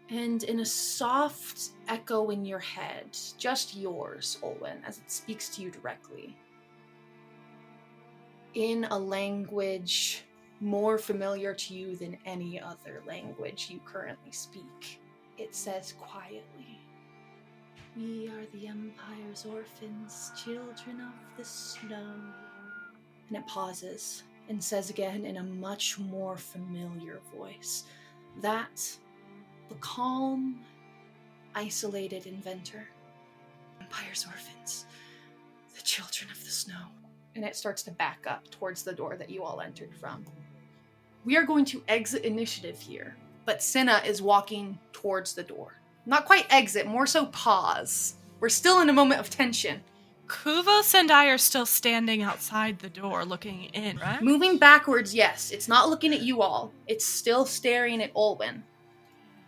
And in a soft echo in your head, just yours, Olwen, as it speaks to you directly, in a language more familiar to you than any other language you currently speak, it says quietly, "We are the Empire's orphans, children of the snow." And it pauses and says again in a much more familiar voice, that the calm, isolated inventor, Empire's orphans, the children of the snow. And it starts to back up towards the door that you all entered from. We are going to exit initiative here, but Cinna is walking towards the door. Not quite exit, more so pause. We're still in a moment of tension. Kuvos and I are still standing outside the door looking in, right? Moving backwards, yes. It's not looking at you all. It's still staring at Olwen.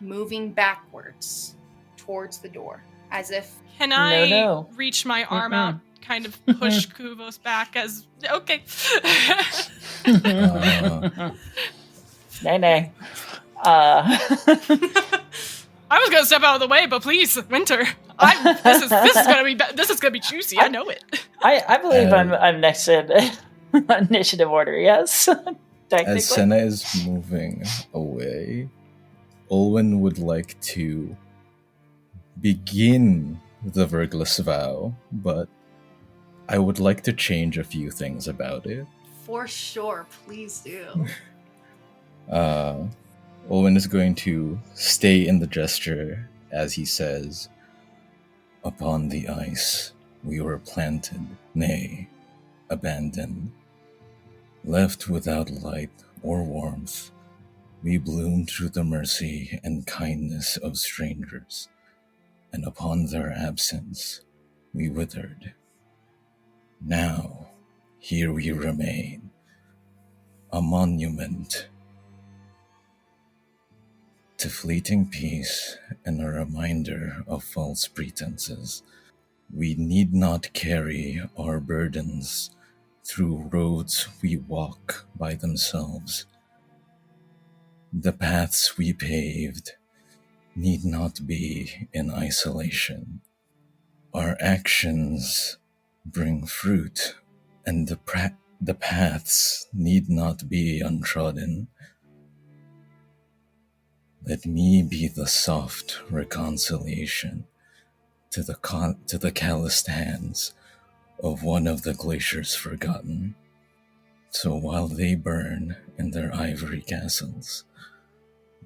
Moving backwards towards the door, as if... Can I No. reach my arm out, kind of push Kuvos back as... Okay. Nay, nay. I was gonna step out of the way, but please, Winter. This is gonna be juicy. I know it. I believe I'm next in initiative order. Yes, technically. As Senna is moving away, Olwen would like to begin the Vergless vow, but I would like to change a few things about it. For sure, please do. Olwen is going to stay in the gesture as he says, "Upon the ice we were planted, nay, abandoned. Left without light or warmth, we bloomed through the mercy and kindness of strangers, and upon their absence we withered. Now, here we remain, a monument to fleeting peace and a reminder of false pretenses. We need not carry our burdens through roads we walk by themselves. The paths we paved need not be in isolation. Our actions bring fruit, and the paths need not be untrodden. Let me be the soft reconciliation to the calloused hands of one of the glaciers forgotten. So while they burn in their ivory castles,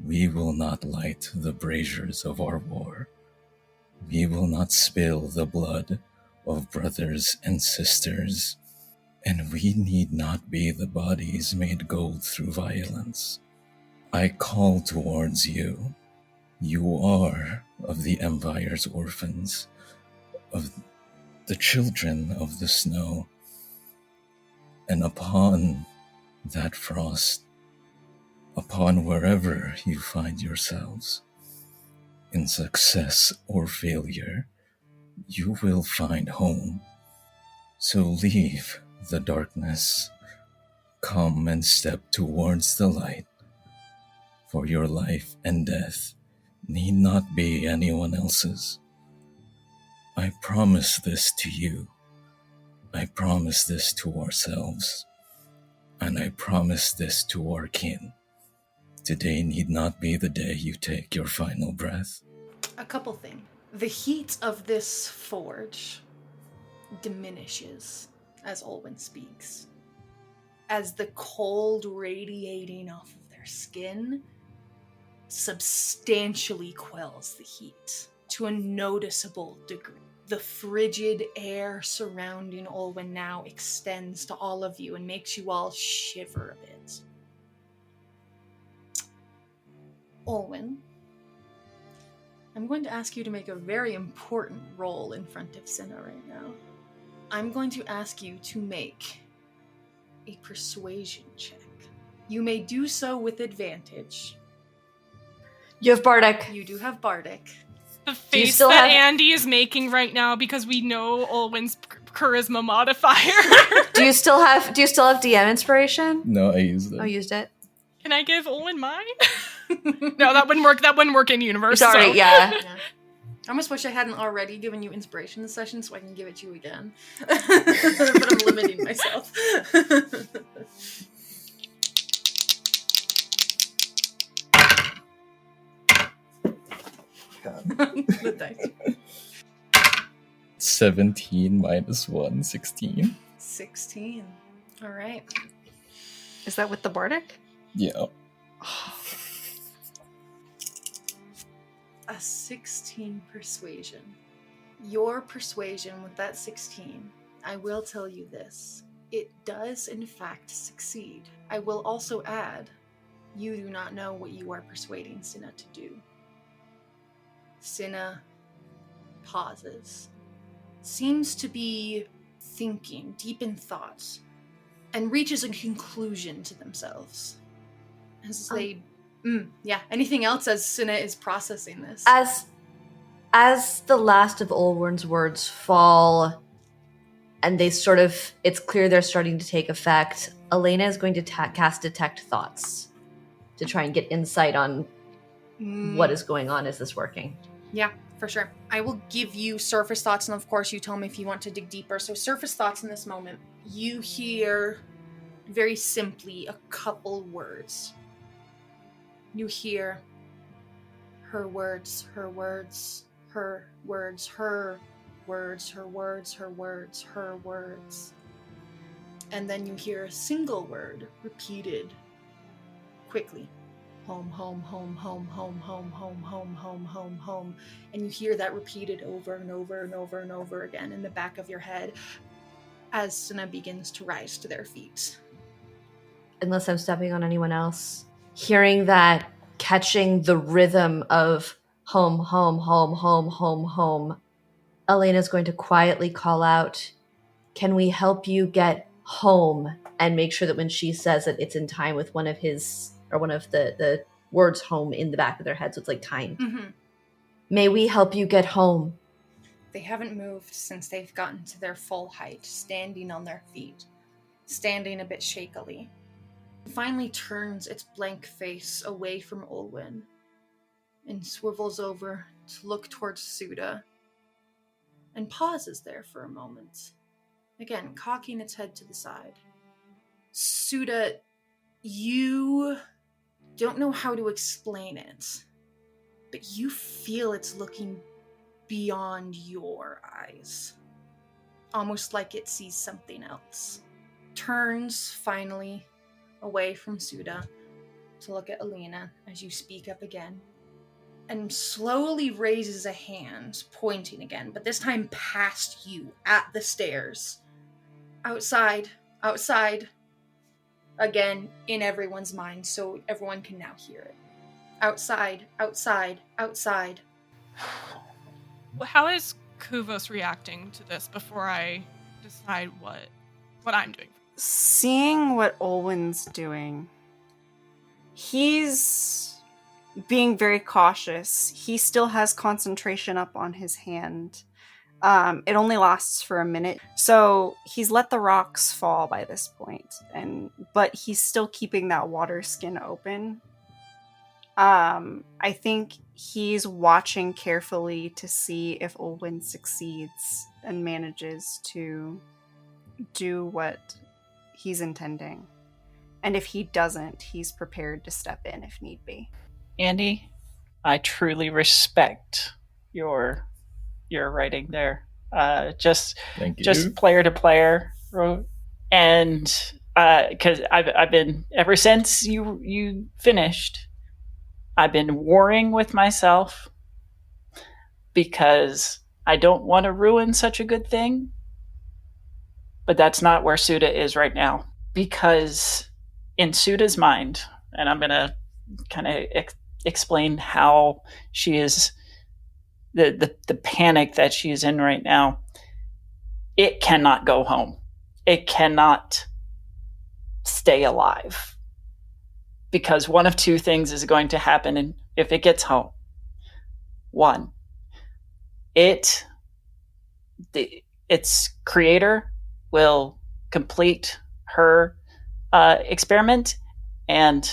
we will not light the braziers of our war. We will not spill the blood of brothers and sisters, and we need not be the bodies made gold through violence. I call towards you. You are of the Empire's orphans, of the children of the snow, and upon that frost, upon wherever you find yourselves, in success or failure, you will find home. So leave the darkness, come and step towards the light, for your life and death need not be anyone else's. I promise this to you. I promise this to ourselves. And I promise this to our kin. Today need not be the day you take your final breath. A couple things. The heat of this forge diminishes as Olwen speaks, as the cold radiating off of their skin substantially quells the heat to a noticeable degree. The frigid air surrounding Olwen now extends to all of you and makes you all shiver a bit. Olwen, I'm going to ask you to make a very important roll in front of Cinna right now. I'm going to ask you to make a persuasion check. You may do so with advantage. You have Bardic. You do have Bardic. The face that have- Andy is making right now because we know Olwen's charisma modifier. Do you still have DM inspiration? No, I used it. Oh, you used it. Can I give Olwen mine? No, that wouldn't work. That wouldn't work in universe. Sorry, so. yeah. Yeah. I almost wish I hadn't already given you inspiration this session so I can give it to you again. But I'm limiting myself. The dice. 17 minus 1, 16. 16. All right. Is that with the Bardic? Yeah. A 16 persuasion. Your persuasion with that 16, I will tell you this. It does, in fact, succeed. I will also add, you do not know what you are persuading Cinna to do. Cinna pauses, seems to be thinking, deep in thought, and reaches a conclusion to themselves. As they... yeah, anything else as Cinna is processing this? As the last of Olwern's words fall, and they sort of, it's clear they're starting to take effect, Elena is going to cast Detect Thoughts to try and get insight on what is going on. Is this working? Yeah, for sure. I will give you surface thoughts, and of course you tell me if you want to dig deeper. So surface thoughts in this moment. You hear, very simply, a couple words. You hear her words, her words, her words, her words, her words, her words, her words. And then you hear a single word repeated quickly. Home, home, home, home, home, home, home, home, home, home, home. And you hear that repeated over and over and over and over again in the back of your head as Cinna begins to rise to their feet. Unless I'm stepping on anyone else. Hearing that, catching the rhythm of home, home, home, home, home, home, Elena's going to quietly call out, "Can we help you get home?" And make sure that when she says it, it's in time with one of his, or one of the words home in the back of their head, so it's like timed. Mm-hmm. May we help you get home? They haven't moved since they've gotten to their full height, standing on their feet, standing a bit shakily. It finally turns its blank face away from Olwen and swivels over to look towards Suda and pauses there for a moment, again cocking its head to the side. Suda, you don't know how to explain it, but you feel it's looking beyond your eyes, almost like it sees something else. Turns finally away from Suda to look at Elena as you speak up again, and slowly raises a hand, pointing again, but this time past you, at the stairs. Outside, outside, again, in everyone's mind, so everyone can now hear it. Outside, outside, outside. How is Kuvos reacting to this before I decide what I'm doing? Seeing what Olwen's doing, he's being very cautious. He still has concentration up on his hand. It only lasts for a minute, so he's let the rocks fall by this point, but he's still keeping that water skin open. I think he's watching carefully to see if Olwen succeeds and manages to do what he's intending. And if he doesn't, he's prepared to step in if need be. Andy, I truly respect your writing there. Just Thank you. just player to player, and because I've been, ever since you finished, I've been warring with myself because I don't want to ruin such a good thing. But that's not where Suda is right now, because in Suda's mind, and I'm gonna kind of explain how she is the panic that she's in right now, it cannot go home. It cannot stay alive. Because one of two things is going to happen if it gets home. One, its creator will complete her experiment and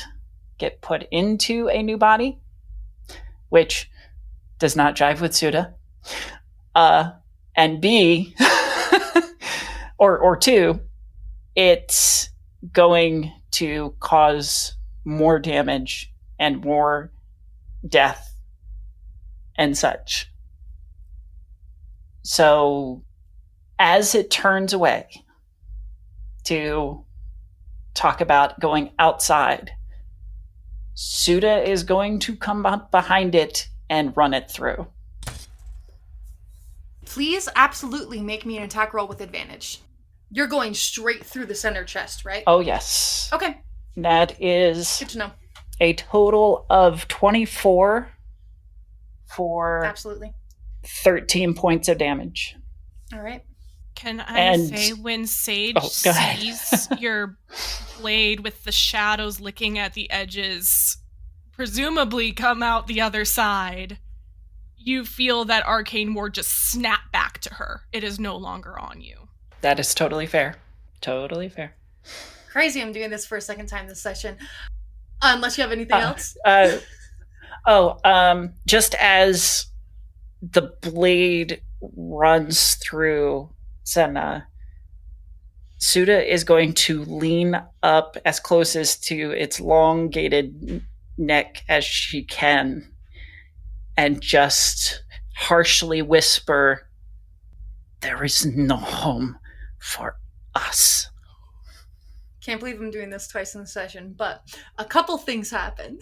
get put into a new body, which does not jive with Suda. And B, or two, it's going to cause more damage and more death and such. So, as it turns away to talk about going outside, Suda is going to come up behind it and run it through. Please absolutely make me an attack roll with advantage. You're going straight through the center chest, right? Oh, yes. Okay. That is Good to know. a total of 24 for Absolutely. 13 points of damage. All right. Can I say when Sage go ahead. sees your blade with the shadows licking at the edges, presumably come out the other side, you feel that arcane ward just snap back to her. It is no longer on you. That is totally fair. Totally fair. Crazy I'm doing this for a second time this session. Unless you have anything else. Just as the blade runs through Senna, Suda is going to lean up as close as to its elongated neck as she can and just harshly whisper, "There is no home for us." Can't believe I'm doing this twice in the session, but a couple things happen.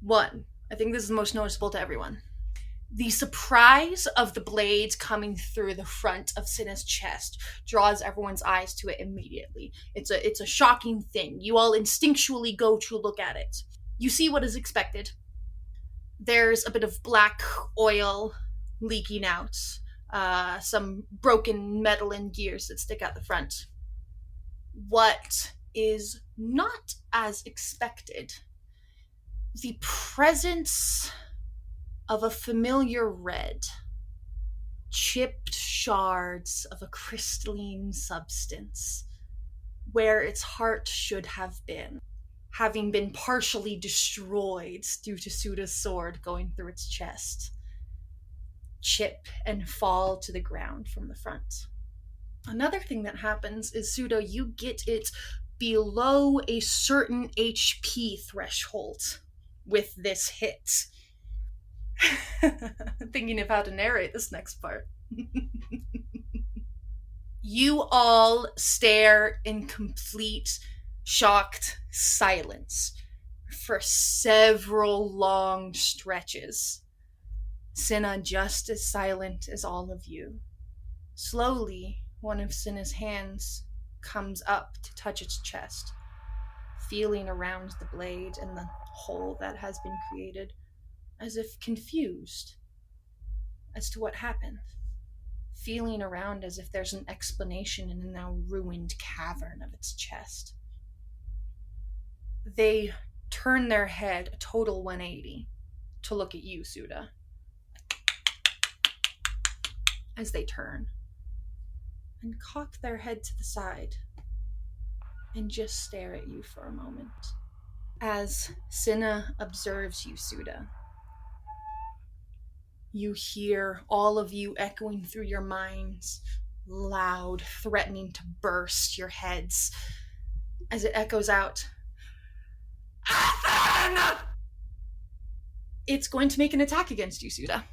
One, I think this is the most noticeable to everyone. The surprise of the blades coming through the front of Cinna's chest draws everyone's eyes to it immediately. It's a shocking thing. You all instinctually go to look at it. You see what is expected. There's a bit of black oil leaking out, some broken metal and gears that stick out the front. What is not as expected, the presence of a familiar red, chipped shards of a crystalline substance, where its heart should have been, having been partially destroyed due to Suda's sword going through its chest, chip and fall to the ground from the front. Another thing that happens is, Suda, you get it below a certain HP threshold with this hit. Thinking of how to narrate this next part. You all stare in complete, shocked silence for several long stretches. Cinna just as silent as all of you. Slowly, one of Cinna's hands comes up to touch its chest, feeling around the blade and the hole that has been created, as if confused as to what happened, feeling around as if there's an explanation in the now ruined cavern of its chest. They turn their head a total 180 to look at you, Suda. As they turn and cock their head to the side and just stare at you for a moment. As Cinna observes you, Suda, you hear all of you echoing through your minds, loud, threatening to burst your heads, as it echoes out, "Ethan!" It's going to make an attack against you, Suda.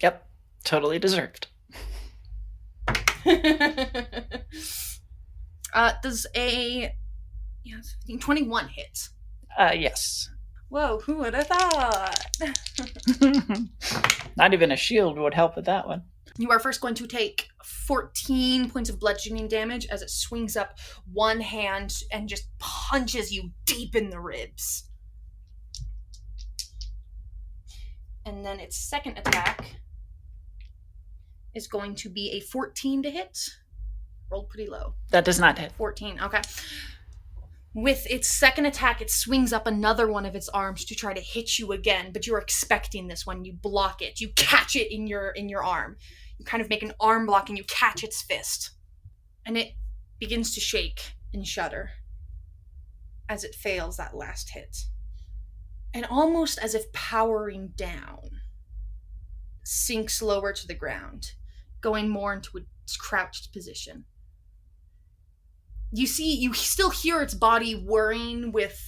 Yep, totally deserved. Does a 21 hit? Yes. Whoa, who would have thought? Not even a shield would help with that one. You are first going to take 14 points of bludgeoning damage as it swings up one hand and just punches you deep in the ribs. And then its second attack is going to be a 14 to hit. Rolled pretty low. That does not hit. 14, okay. With its second attack, it swings up another one of its arms to try to hit you again, but you're expecting this one. You block it. You catch it in your arm. You kind of make an arm block and you catch its fist. And it begins to shake and shudder as it fails that last hit. And almost as if powering down, sinks lower to the ground, going more into its crouched position. You still hear its body whirring with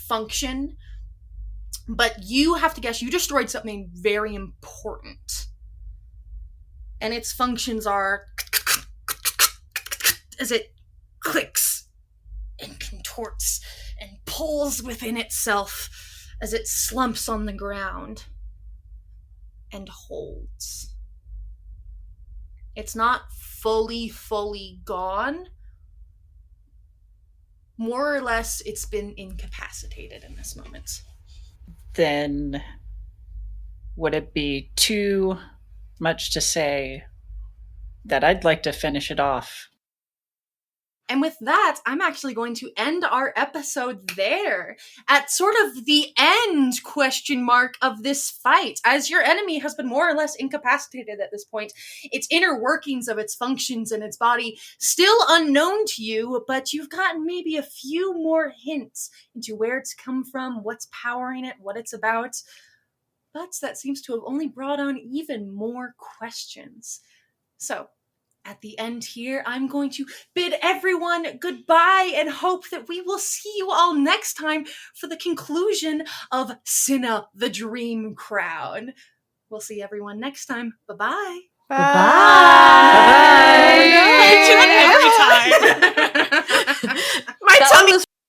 function, but you have to guess you destroyed something very important. And its functions are as it clicks and contorts and pulls within itself as it slumps on the ground and holds. It's not fully gone. More or less, it's been incapacitated in this moment. Then would it be too much to say that I'd like to finish it off? And with that, I'm actually going to end our episode there at sort of the end ? Of this fight. As your enemy has been more or less incapacitated at this point, its inner workings of its functions and its body still unknown to you, but you've gotten maybe a few more hints into where it's come from, what's powering it, what it's about. But that seems to have only brought on even more questions. So, at the end here, I'm going to bid everyone goodbye and hope that we will see you all next time for the conclusion of Cinna the Dreamcrown. We'll see everyone next time. Bye-bye. Bye. Bye-bye. I do it every time. My tongue is